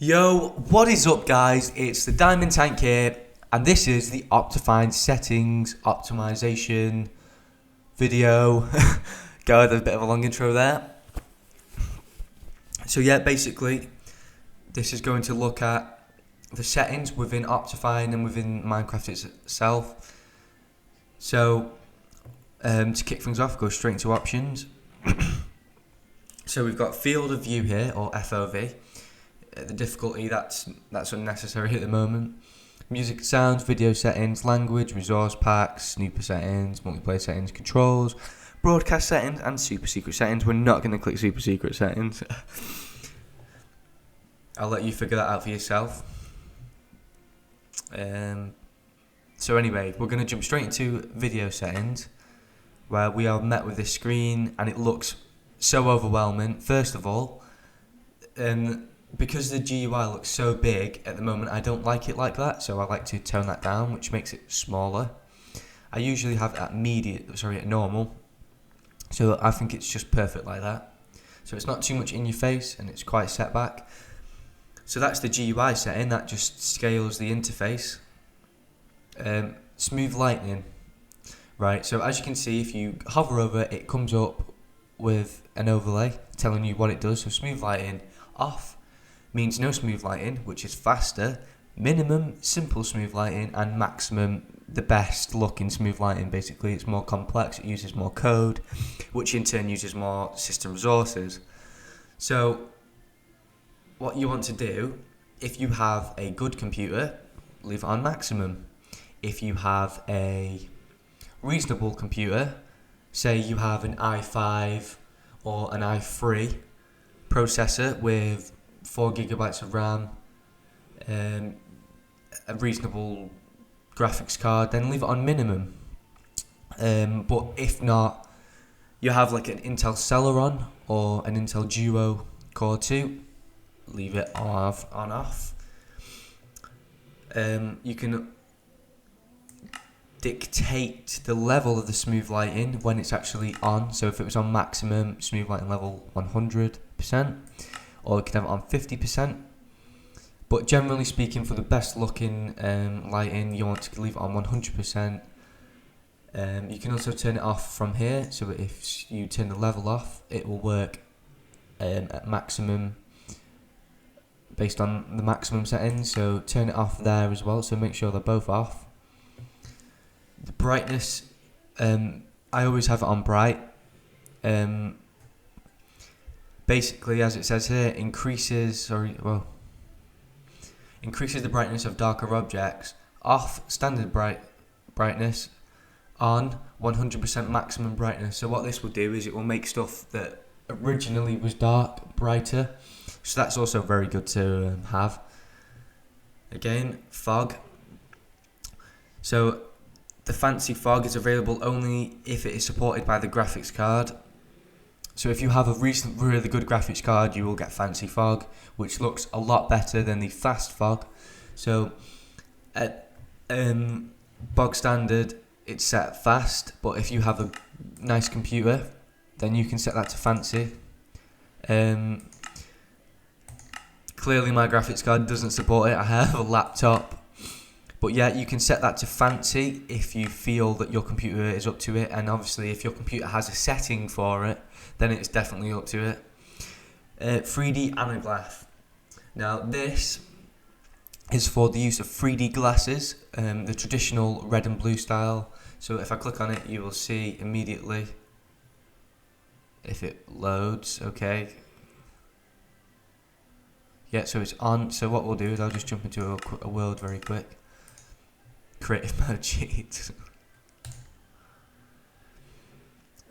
Yo, what is up guys? It's the Diamond Tank here, and this is the OptiFine settings optimization video. God, there's a bit of a long intro there. So yeah, basically, this is going to look at the settings within OptiFine and within Minecraft itself. So, to kick things off, go straight into options. So we've got field of view here, or FOV. The difficulty, that's unnecessary at the moment. Music, sounds, video settings, language, resource packs, snooper settings, multiplayer settings, controls, broadcast settings, and super secret settings. We're not going to click super secret settings. I'll let you figure that out for yourself. So anyway, we're going to jump straight into video settings, where we are met with this screen, and it looks so overwhelming. First of all, because the GUI looks so big at the moment, I don't like it like that, so I like to tone that down, which makes it smaller. I usually have it at at normal, so I think it's just perfect like that. So it's not too much in your face, and it's quite set back. So that's the GUI setting, that just scales the interface. Smooth lighting, right, so as you can see, if you hover over it, it comes up with an overlay telling you what it does. So smooth lighting off means no smooth lighting, which is faster. Minimum, simple smooth lighting, and maximum, the best looking smooth lighting. Basically, it's more complex, it uses more code, which in turn uses more system resources. So what you want to do, if you have a good computer, leave it on maximum. If you have a reasonable computer, say you have an i5 or an i3 processor with 4 gigabytes of RAM, a reasonable graphics card, then leave it on minimum. But if not, you have like an Intel Celeron or an Intel Duo Core 2, leave it on off. You can dictate the level of the smooth lighting when it's actually on. So if it was on maximum, smooth lighting level 100%, or you can have it on 50%. But generally speaking, for the best looking lighting, you want to leave it on 100%. You can also turn it off from here, so if you turn the level off, it will work at maximum based on the maximum settings. So turn it off there as well, so make sure they're both off. The brightness, I always have it on bright. Basically, as it says here, increases the brightness of darker objects. Off, standard brightness. On, 100% maximum brightness. So what this will do is it will make stuff that originally was dark brighter. So that's also very good to have. Again, fog. So the fancy fog is available only if it is supported by the graphics card. So if you have a really good graphics card, you will get fancy fog, which looks a lot better than the fast fog. So at bog standard, it's set fast, but if you have a nice computer, then you can set that to fancy. Clearly my graphics card doesn't support it. I have a laptop. But yeah, you can set that to fancy if you feel that your computer is up to it, and obviously if your computer has a setting for it, then it's definitely up to it. 3D anaglyph. Now this is for the use of 3D glasses, the traditional red and blue style. So if I click on it, you will see immediately if it loads. Okay. Yeah, so it's on. So what we'll do is I'll just jump into a world very quick. Creative mode cheat.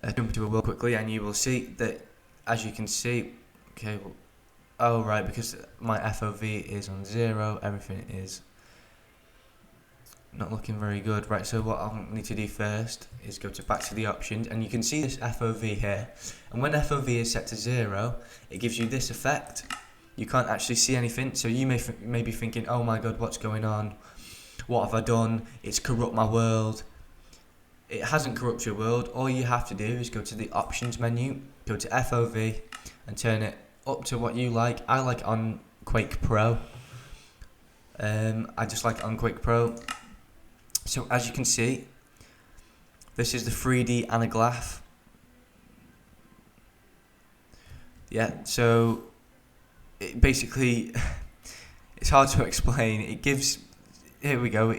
Jump into a world quickly, and you will see that, as you can see, okay, well, oh right, because my FOV is on 0, everything is not looking very good. Right, so what I'll need to do first is go back to the options, and you can see this FOV here, and when FOV is set to 0, it gives you this effect. You can't actually see anything, so you may be thinking, oh my god, what's going on? What have I done? It's corrupt my world. It hasn't corrupted your world. All you have to do is go to the options menu, go to FOV, and turn it up to what you like. I like it on Quake Pro. I just like it on Quake Pro. So as you can see, this is the 3D anaglyph. Yeah, so it basically, it's hard to explain. It gives, here we go.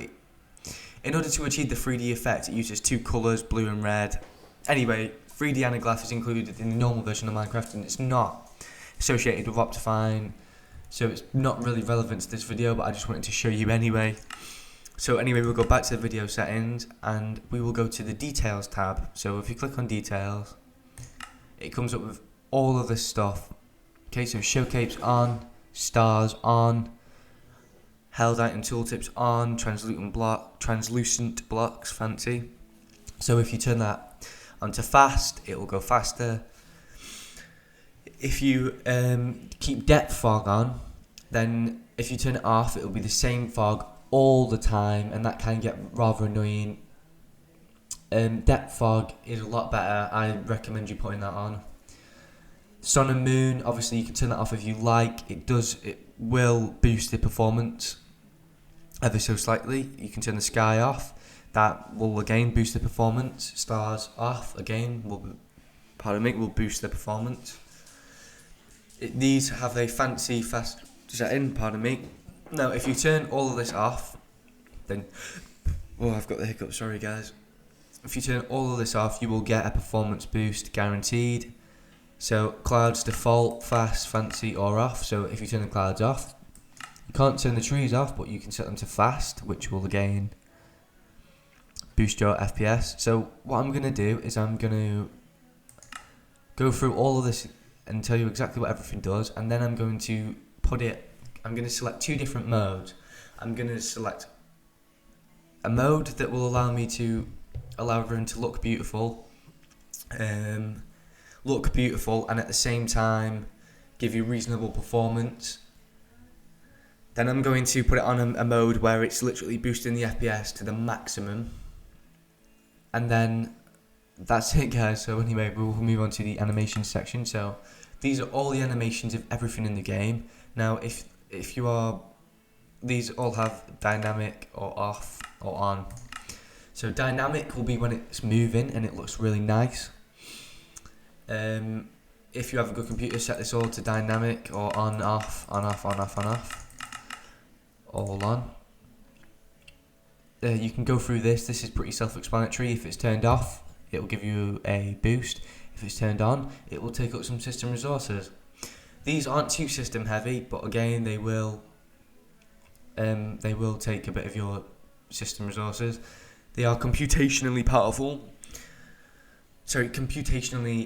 In order to achieve the 3D effect, it uses two colours, blue and red. Anyway, 3D anaglyph is included in the normal version of Minecraft, and it's not associated with OptiFine, so it's not really relevant to this video, but I just wanted to show you anyway. So anyway, we'll go back to the video settings, and we will go to the details tab. So if you click on details, it comes up with all of this stuff. Okay, so showcase on, stars on, held item tooltips on, translucent blocks, fancy. So if you turn that onto fast, it will go faster. If you keep depth fog on, then if you turn it off, it will be the same fog all the time, and that can get rather annoying. Depth fog is a lot better. I recommend you putting that on. Sun and moon, obviously you can turn that off if you like. It will boost the performance ever so slightly. You can turn the sky off. That will again boost the performance. Stars off again will boost the performance. These have a fancy fast setting. Now, if you turn all of this off, then I've got the hiccup. Sorry, guys. If you turn all of this off, you will get a performance boost guaranteed. So clouds default, fast, fancy, or off. So if you turn the clouds off, you can't turn the trees off, but you can set them to fast, which will again boost your FPS. So what I'm going to do is I'm going to go through all of this and tell you exactly what everything does, and then I'm going to select two different modes. I'm going to select a mode that will allow everything to look beautiful, and at the same time give you reasonable performance. Then I'm going to put it on a mode where it's literally boosting the FPS to the maximum, and then that's it, guys. So anyway, we'll move on to the animation section. So these are all the animations of everything in the game. Now these all have dynamic or off or on. So dynamic will be when it's moving and it looks really nice. If you have a good computer, set this all to dynamic or on, off, on, off, on, off, on, off, all on. You can go through this. This is pretty self-explanatory. If it's turned off, it will give you a boost. If it's turned on, it will take up some system resources. These aren't too system heavy, but again, they will take a bit of your system resources. They are computationally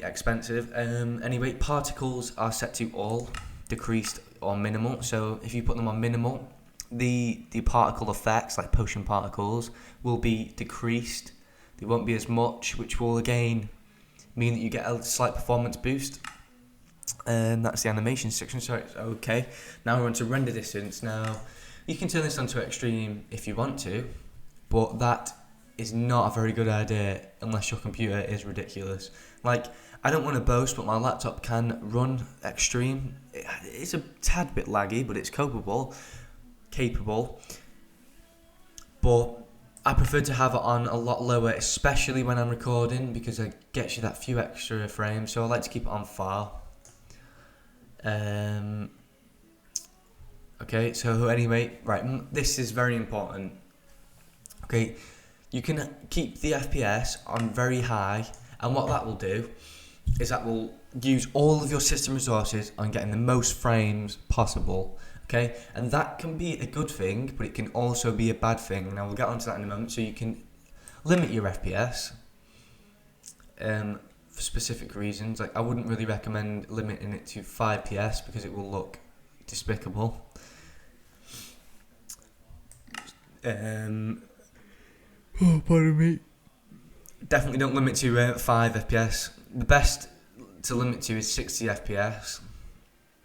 expensive. Anyway, particles are set to all, decreased or minimal. So if you put them on minimal, the particle effects like potion particles will be decreased. They won't be as much, which will again mean that you get a slight performance boost. And that's the animation section. So okay, now we're on to render distance. Now you can turn this onto extreme if you want to, but that is not a very good idea unless your computer is ridiculous. Like, I don't want to boast, but my laptop can run extreme. It's a tad bit laggy, but it's capable. But I prefer to have it on a lot lower, especially when I'm recording, because it gets you that few extra frames. So I like to keep it on far. Okay, so anyway, right, this is very important. Okay, you can keep the FPS on very high, and what that will do is that will use all of your system resources on getting the most frames possible. Okay, and that can be a good thing, but it can also be a bad thing. Now we'll get onto that in a moment. So you can limit your FPS for specific reasons. Like, I wouldn't really recommend limiting it to 5 PS because it will look despicable. Pardon me. Definitely don't limit to 5 FPS. The best to limit to is 60 FPS.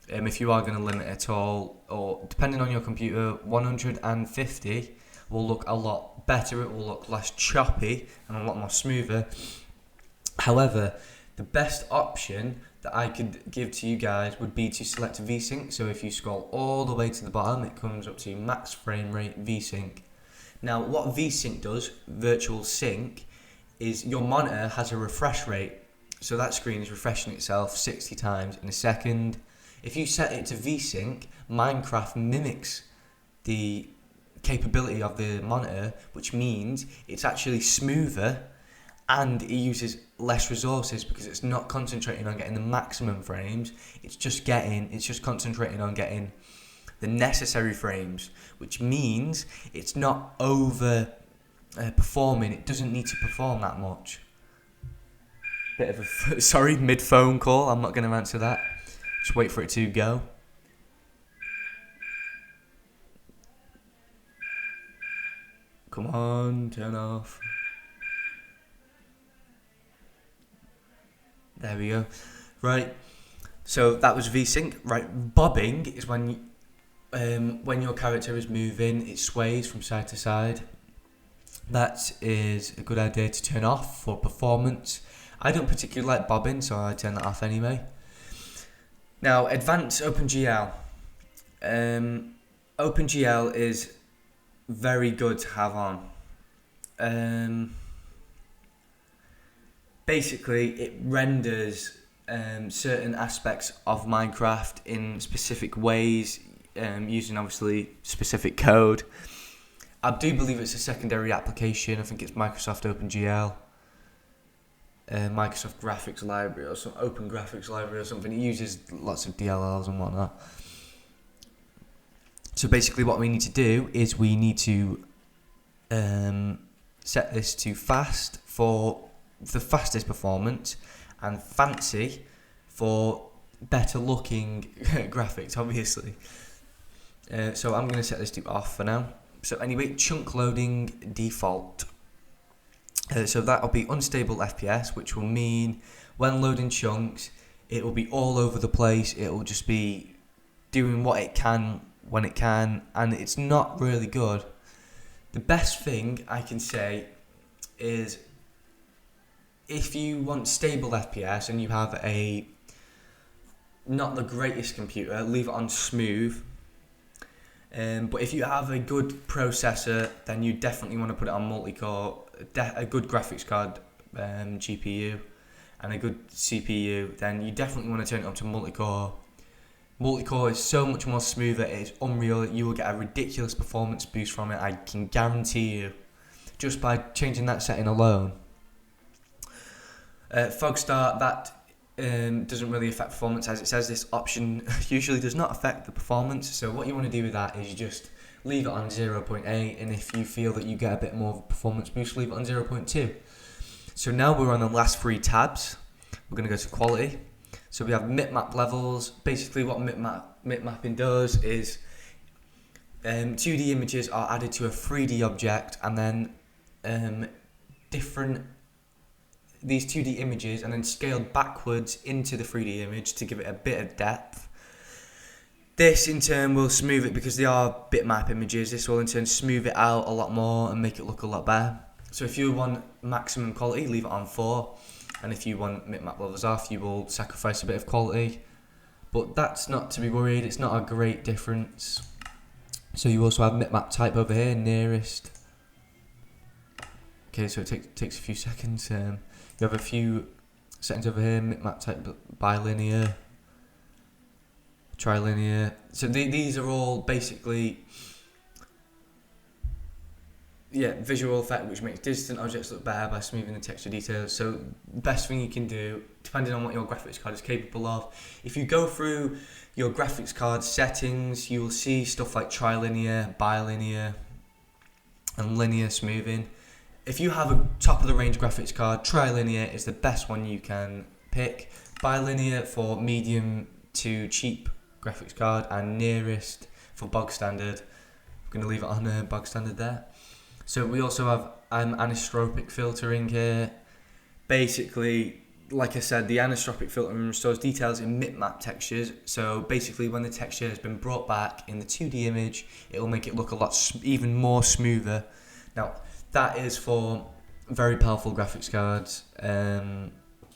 If you are going to limit at all, or depending on your computer, 150 will look a lot better. It will look less choppy and a lot more smoother. However, the best option that I could give to you guys would be to select VSync. So if you scroll all the way to the bottom, it comes up to max frame rate VSync. Now what VSync does, virtual sync, is your monitor has a refresh rate. So that screen is refreshing itself 60 times in a second. If you set it to VSync, Minecraft mimics the capability of the monitor, which means it's actually smoother and it uses less resources because it's not concentrating on getting the maximum frames. It's just concentrating on getting the necessary frames, which means it's not over performing. It doesn't need to perform that much. Bit of a sorry, mid phone call. I'm not going to answer that. Just wait for it to go. Come on, turn off. There we go. Right. So that was VSync. Right. Bobbing is when your character is moving, it sways from side to side. That is a good idea to turn off for performance. I don't particularly like bobbing, so I turn that off anyway. Now, advanced OpenGL. OpenGL is very good to have on. Basically, it renders certain aspects of Minecraft in specific ways, using obviously specific code. I do believe it's a secondary application. I think it's Microsoft OpenGL, Microsoft Graphics Library or some Open Graphics Library or something. It uses lots of DLLs and whatnot. So basically, what we need to do is we need to set this to fast for the fastest performance and fancy for better looking graphics, obviously. So I'm going to set this to off for now. So anyway, chunk loading default. So that'll be unstable FPS, which will mean when loading chunks, it will be all over the place. It will just be doing what it can when it can, and it's not really good. The best thing I can say is if you want stable FPS and you have a not the greatest computer, leave it on smooth. But if you have a good processor, then you definitely want to put it on multi-core, a good graphics card GPU and a good CPU, then you definitely want to turn it up to multi-core. Multi-core is so much more smoother, it is unreal. You will get a ridiculous performance boost from it, I can guarantee you, just by changing that setting alone. Fog start, that doesn't really affect performance. As it says, this option usually does not affect the performance. So what you want to do with that is you just leave it on 0.8, and if you feel that you get a bit more of a performance boost, leave it on 0.2. So now we're on the last three tabs. We're going to go to quality. So we have mipmap levels. Basically what mipmapping does is 2D images are added to a 3D object, and then these 2D images and then scaled backwards into the 3D image to give it a bit of depth. This in turn will smooth it because they are bitmap images. This will in turn smooth it out a lot more and make it look a lot better. So if you want maximum quality, leave it on 4. And if you want mipmap levels off, you will sacrifice a bit of quality. But that's not to be worried, it's not a great difference. So you also have mipmap type over here, nearest. Okay, so it takes a few seconds. You have a few settings over here, mipmap type bilinear, trilinear. So these are all basically visual effect, which makes distant objects look better by smoothing the texture details. So best thing you can do, depending on what your graphics card is capable of, if you go through your graphics card settings, you will see stuff like trilinear, bilinear, and linear smoothing. If you have a top of the range graphics card, trilinear is the best one you can pick. Bilinear for medium to cheap graphics card, and nearest for bog standard. I'm going to leave it on bog standard there. So we also have anisotropic filtering here. Basically, like I said, the anisotropic filtering restores details in mipmap textures. So basically, when the texture has been brought back in the 2D image, it will make it look a lot even more smoother. Now, that is for very powerful graphics cards.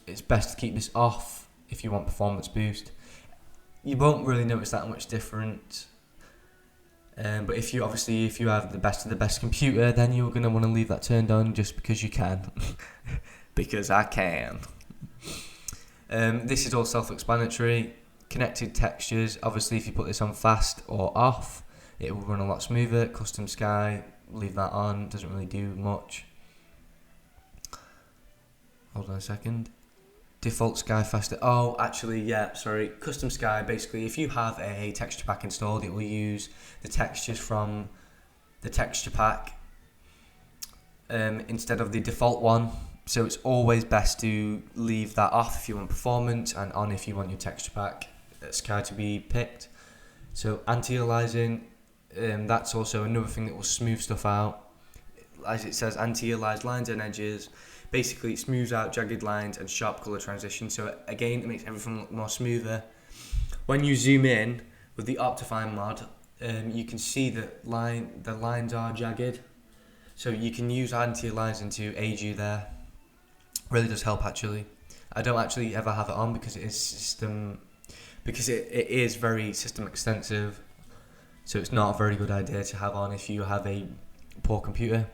It's best to keep this off if you want performance boost. You won't really notice that much difference. But if you have the best of the best computer, then you're going to want to leave that turned on just because you can. Because I can. This is all self-explanatory. Connected textures, obviously if you put this on fast or off, it will run a lot smoother. Custom sky, leave that on, doesn't really do much. Hold on a second. Default sky faster. Oh, actually, yeah, sorry. Custom sky, basically, if you have a texture pack installed, it will use the textures from the texture pack instead of the default one. So it's always best to leave that off if you want performance and on if you want your texture pack sky to be picked. So anti-aliasing, that's also another thing that will smooth stuff out. As it says, anti-aliased lines and edges. Basically, it smooths out jagged lines and sharp color transition. So again, it makes everything look more smoother. When you zoom in with the OptiFine mod, you can see that the lines are jagged. So you can use anti-aliasing to aid you there. Really does help actually. I don't actually ever have it on because it is very system extensive. So it's not a very good idea to have on if you have a poor computer.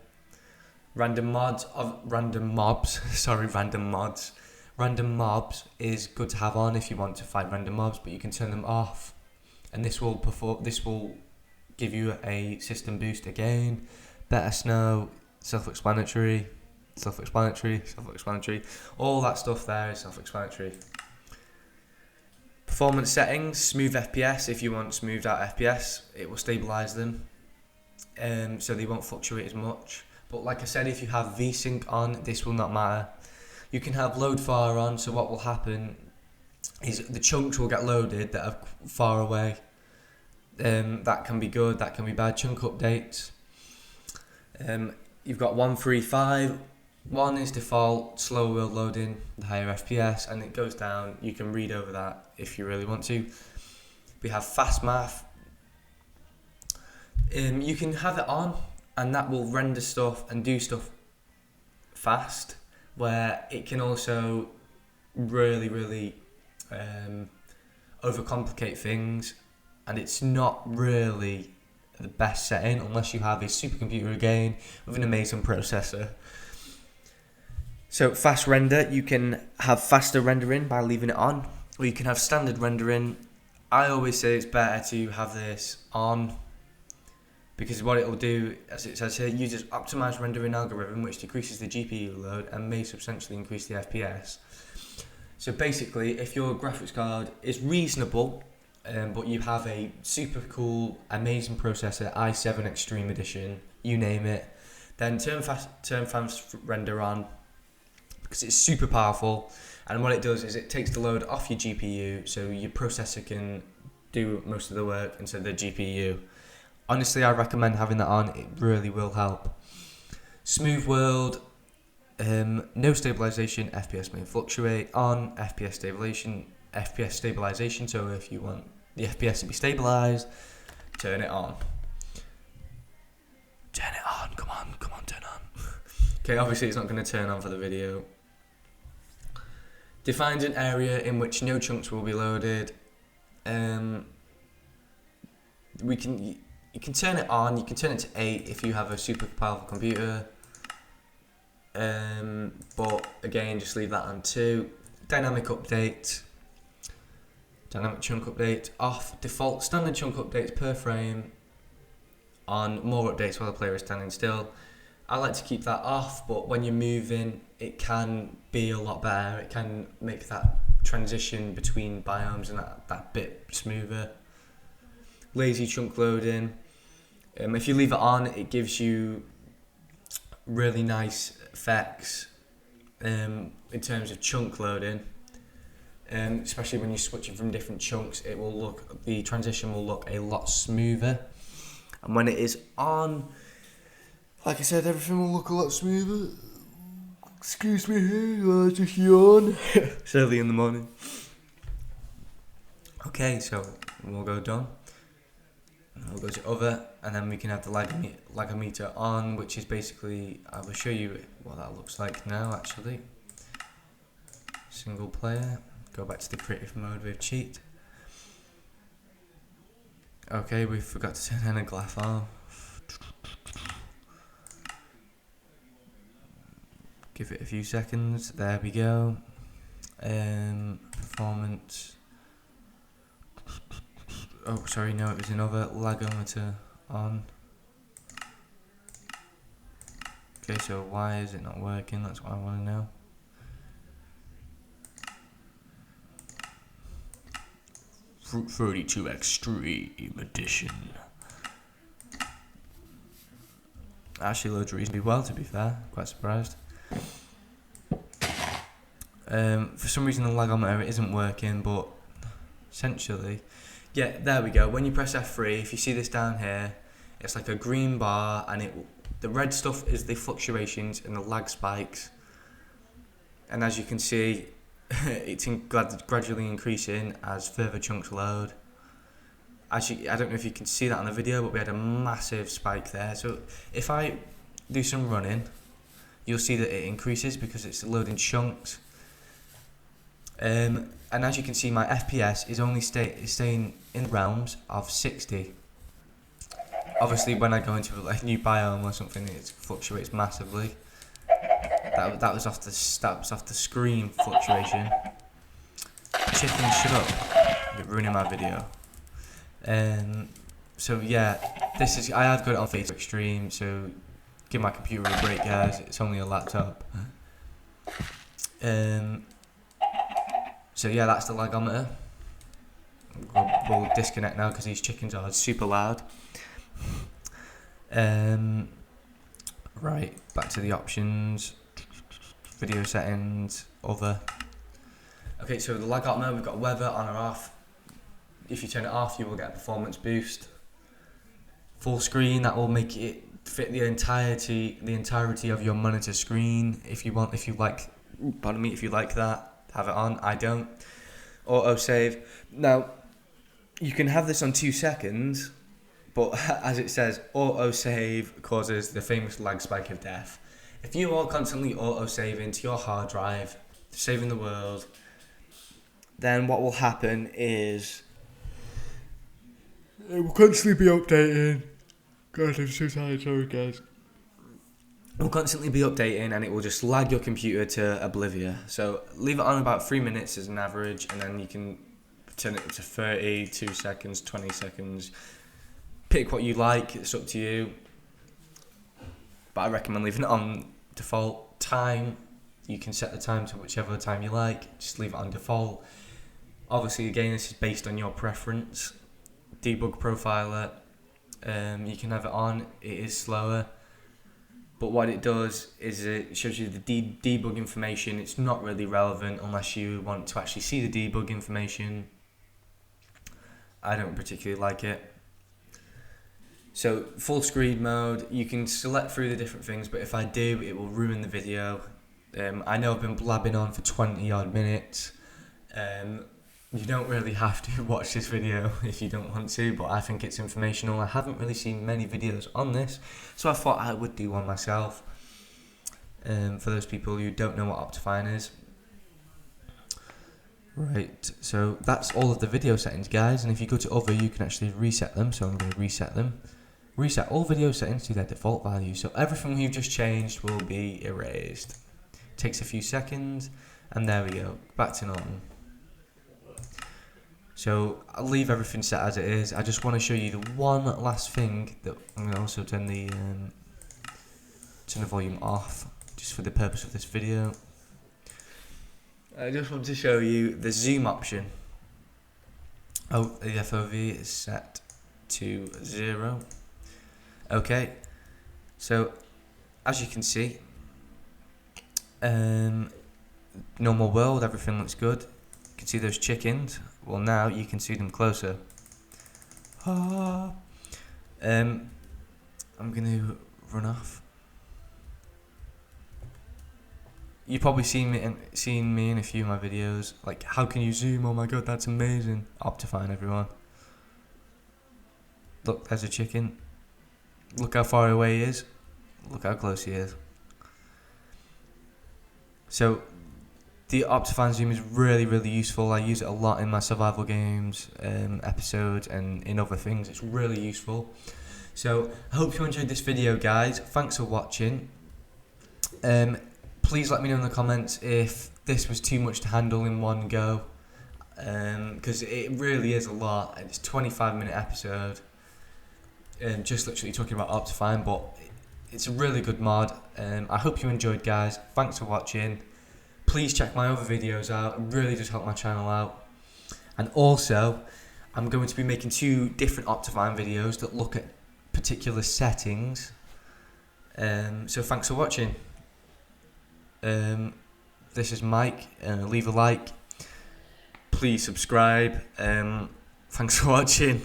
Random mobs is good to have on if you want to fight random mobs, but you can turn them off, and this will give you a system boost again. Better snow, self-explanatory. All that stuff there is self-explanatory. Performance settings, smooth FPS. If you want smoothed out FPS, it will stabilize them, so they won't fluctuate as much. But like I said, if you have VSync on, this will not matter. You can have load far on, so what will happen is the chunks will get loaded that are far away. That can be good, that can be bad. Chunk updates. You've got 1, 3, 5. 1 is default, slower world loading, the higher FPS, and it goes down. You can read over that if you really want to. We have fast math. You can have it on, and that will render stuff and do stuff fast, where it can also really overcomplicate things, and it's not really the best setting unless you have a supercomputer again with an amazing processor. So fast render, you can have faster rendering by leaving it on, or you can have standard rendering. I always say it's better to have this on, because what it will do, as it says here, uses optimized rendering algorithm which decreases the GPU load and may substantially increase the FPS. So basically, if your graphics card is reasonable, but you have a super cool, amazing processor, i7 Extreme Edition, you name it, then turn fast render on, because it's super powerful. And what it does is it takes the load off your GPU, so your processor can do most of the work instead of the GPU. Honestly, I recommend having that on. It really will help. Smooth world, no stabilization, FPS may fluctuate. On FPS stabilization. So if you want the FPS to be stabilized, turn it on. Turn it on. Come on, turn on. Okay, obviously it's not going to turn on for the video. Defines an area in which no chunks will be loaded. You can turn it on, you can turn it to 8 if you have a super powerful computer. But again, just leave that on 2. Dynamic chunk update off. Default standard chunk updates per frame. On more updates while the player is standing still. I like to keep that off, but when you're moving, it can be a lot better. It can make that transition between biomes and that bit smoother. Lazy chunk loading. If you leave it on, it gives you really nice effects in terms of chunk loading. Especially when you're switching from different chunks, the transition will look a lot smoother. And when it is on, like I said, everything will look a lot smoother. Excuse me here, I just yawn. It's early in the morning. Okay, so we'll go done. We'll go to other, and then we can have the lagometer on, which is basically, I will show you what that looks like now actually. Single player, Go back to the creative mode with cheat. Okay, we forgot to turn on a glyph off. Give it a few seconds. There we go. Performance. Oh, sorry, no, it was another lagometer on. Okay, so why is it not working? That's what I want to know. Fruit 32 Extreme Edition. Actually loads reasonably well, to be fair. Quite surprised. For some reason the lagometer isn't working, but essentially, yeah, there we go. When you press F3, if you see this down here, it's like a green bar, and the red stuff is the fluctuations and the lag spikes. And as you can see, it's gradually increasing as further chunks load. Actually, I don't know if you can see that on the video, but we had a massive spike there. So if I do some running, you'll see that it increases because it's loading chunks. And as you can see, my FPS is only staying in realms of 60. Obviously, when I go into a new biome or something, it fluctuates massively. That was off the screen fluctuation. Chicken, shut up! You're ruining my video. So yeah, I have got it on Facebook Extreme. So give my computer a break, guys. It's only a laptop. So yeah, that's the lagometer. We'll disconnect now because these chickens are super loud. Right, back to the options. Video settings, other. Okay, so the lagometer, we've got weather on or off. If you turn it off, you will get a performance boost. Full screen, that will make it fit the entirety of your monitor screen. If you like that, have it on. I don't. Auto save. Now, you can have this on 2 seconds, but as it says, auto save causes the famous lag spike of death. If you are constantly auto saving to your hard drive, saving the world, then what will happen is it will constantly be updating. God, I'm so tired, sorry guys. It will constantly be updating and it will just lag your computer to oblivion. So leave it on about 3 minutes as an average, and then you can turn it to 30, 2 seconds, 20 seconds. Pick what you like, it's up to you. But I recommend leaving it on default time. You can set the time to whichever time you like. Just leave it on default. Obviously, again, this is based on your preference. Debug profiler, you can have it on. It is slower, but what it does is it shows you the debug information. It's not really relevant unless you want to actually see the debug information. I don't particularly like it. So full screen mode, you can select through the different things, but if I do, it will ruin the video. I know I've been blabbing on for 20 odd minutes. You don't really have to watch this video if you don't want to, but I think it's informational. I haven't really seen many videos on this, so I thought I would do one myself. For those people who don't know what OptiFine is. Right, so that's all of the video settings, guys, and if you go to other, you can actually reset them. So I'm going to reset them. Reset all video settings to their default value, so everything we've just changed will be erased. Takes a few seconds, and there we go, back to normal. So I'll leave everything set as it is. I just want to show you the one last thing that I'm going to also turn the volume off, just for the purpose of this video. I just want to show you the zoom option. Oh, the FOV is set to 0. Okay, so as you can see, normal world, everything looks good. You can see those chickens. Well, now you can see them closer. I'm going to run off. You've probably seen me in a few of my videos. Like, how can you zoom? Oh my god, that's amazing. OptiFine, everyone. Look, there's a chicken. Look how far away he is. Look how close he is. So, the OptiFine zoom is really, really useful. I use it a lot in my survival games, episodes, and in other things. It's really useful. So I hope you enjoyed this video, guys. Thanks for watching. Please let me know in the comments if this was too much to handle in one go, because it really is a lot. It's a 25-minute episode, just literally talking about OptiFine, but it's a really good mod. I hope you enjoyed, guys. Thanks for watching. Please check my other videos out. It really does help my channel out. And also, I'm going to be making 2 different OptiFine videos that look at particular settings. So thanks for watching. This is Mike. Leave a like. Please subscribe. Thanks for watching.